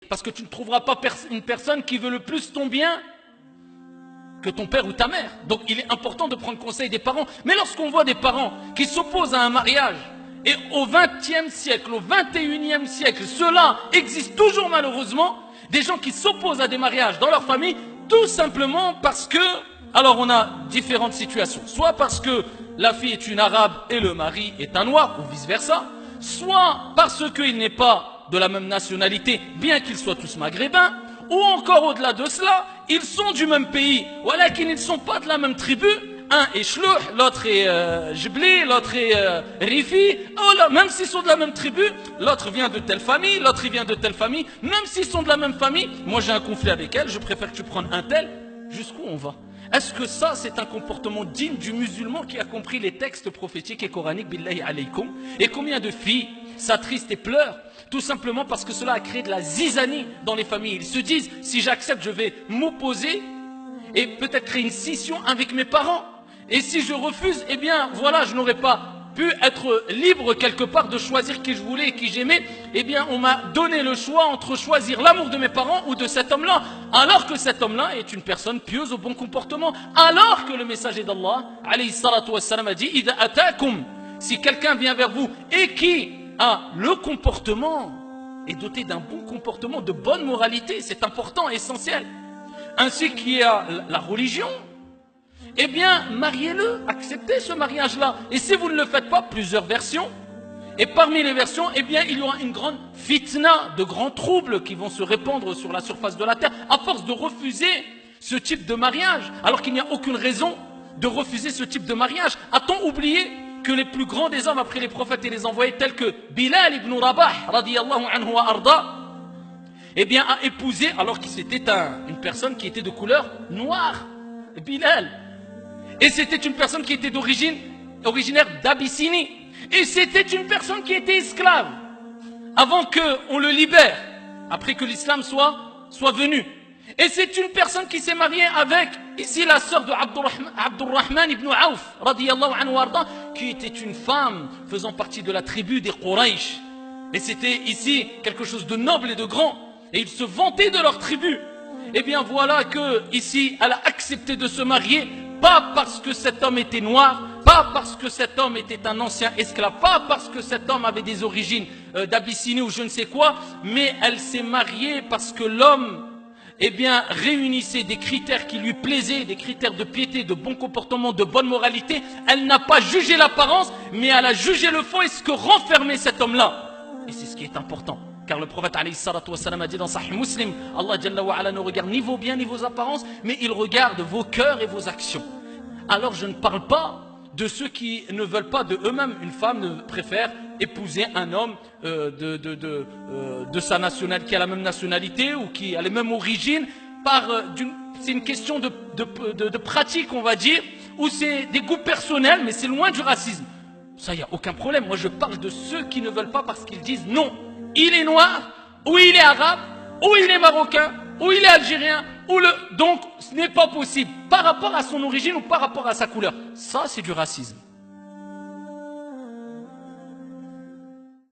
parce que tu ne trouveras pas une personne qui veut le plus ton bien que ton père ou ta mère. Donc il est important de prendre conseil des parents. Mais lorsqu'on voit des parents qui s'opposent à un mariage, et au XXe siècle, au XXIe siècle, cela existe toujours malheureusement, des gens qui s'opposent à des mariages dans leur famille, tout simplement parce que, alors on a différentes situations, soit parce que la fille est une arabe et le mari est un noir, ou vice versa, soit parce qu'il n'est pas de la même nationalité, bien qu'ils soient tous maghrébins, ou encore au-delà de cela, ils sont du même pays, voilà qu'ils ne sont pas de la même tribu. Un est Shlouh, l'autre est Jbli, l'autre est Rifi, même s'ils sont de la même tribu, l'autre vient de telle famille, l'autre vient de telle famille, même s'ils sont de la même famille, moi j'ai un conflit avec elle, je préfère que tu prennes un tel, jusqu'où on va? Est-ce que ça c'est un comportement digne du musulman qui a compris les textes prophétiques et coraniques, billahi alaykoum? Et combien de filles s'attristent et pleurent tout simplement parce que cela a créé de la zizanie dans les familles. Ils se disent, si j'accepte, je vais m'opposer et peut-être créer une scission avec mes parents. Et si je refuse, eh bien voilà, je n'aurais pas pu être libre quelque part de choisir qui je voulais et qui j'aimais. Eh bien on m'a donné le choix entre choisir l'amour de mes parents ou de cet homme-là. Alors que cet homme-là est une personne pieuse au bon comportement. Alors que le messager d'Allah, alayhi salatu wassalam, a dit, Ida atakum, si quelqu'un vient vers vous et qui a le comportement, est doté d'un bon comportement, de bonne moralité, c'est important, essentiel, ainsi qu'il y a la religion, eh bien, mariez-le, acceptez ce mariage-là. Et si vous ne le faites pas, plusieurs versions. Et parmi les versions, eh bien, il y aura une grande fitna, de grands troubles qui vont se répandre sur la surface de la terre, à force de refuser ce type de mariage, alors qu'il n'y a aucune raison de refuser ce type de mariage. A-t-on oublié que les plus grands des hommes après les prophètes et les envoyés, tels que Bilal ibn Rabah, radiyallahu anhu wa arda, eh bien, a épousé, alors que c'était une personne qui était de couleur noire, Bilal. Et c'était une personne qui était originaire d'Abyssinie. Et c'était une personne qui était esclave. Avant qu'on le libère. Après que l'islam soit venu. Et c'est une personne qui s'est mariée avec, ici, la sœur de Abdurrahman ibn Auf, radiyallahu anhu warda, qui était une femme faisant partie de la tribu des Quraysh. Et c'était ici quelque chose de noble et de grand. Et ils se vantaient de leur tribu. Eh bien voilà que ici, elle a accepté de se marier. Pas parce que cet homme était noir, pas parce que cet homme était un ancien esclave, pas parce que cet homme avait des origines d'Abyssinie ou je ne sais quoi, mais elle s'est mariée parce que l'homme, eh bien, réunissait des critères qui lui plaisaient, des critères de piété, de bon comportement, de bonne moralité. Elle n'a pas jugé l'apparence, mais elle a jugé le fond et ce que renfermait cet homme-là. Et c'est ce qui est important. Car le prophète alayhi salatu wassalam a dit dans Sahih Muslim, Allah Jalla wa Ala ne regarde ni vos biens ni vos apparences, mais il regarde vos cœurs et vos actions. Alors je ne parle pas de ceux qui ne veulent pas de eux-mêmes. Une femme ne préfère épouser un homme de sa nationalité, qui a la même nationalité ou qui a les mêmes origines. C'est une question de pratique, on va dire, ou c'est des goûts personnels, mais c'est loin du racisme. Ça, il n'y a aucun problème. Moi, je parle de ceux qui ne veulent pas parce qu'ils disent non. Il est noir, ou il est arabe, ou il est marocain, ou il est algérien, donc ce n'est pas possible par rapport à son origine ou par rapport à sa couleur. Ça, c'est du racisme.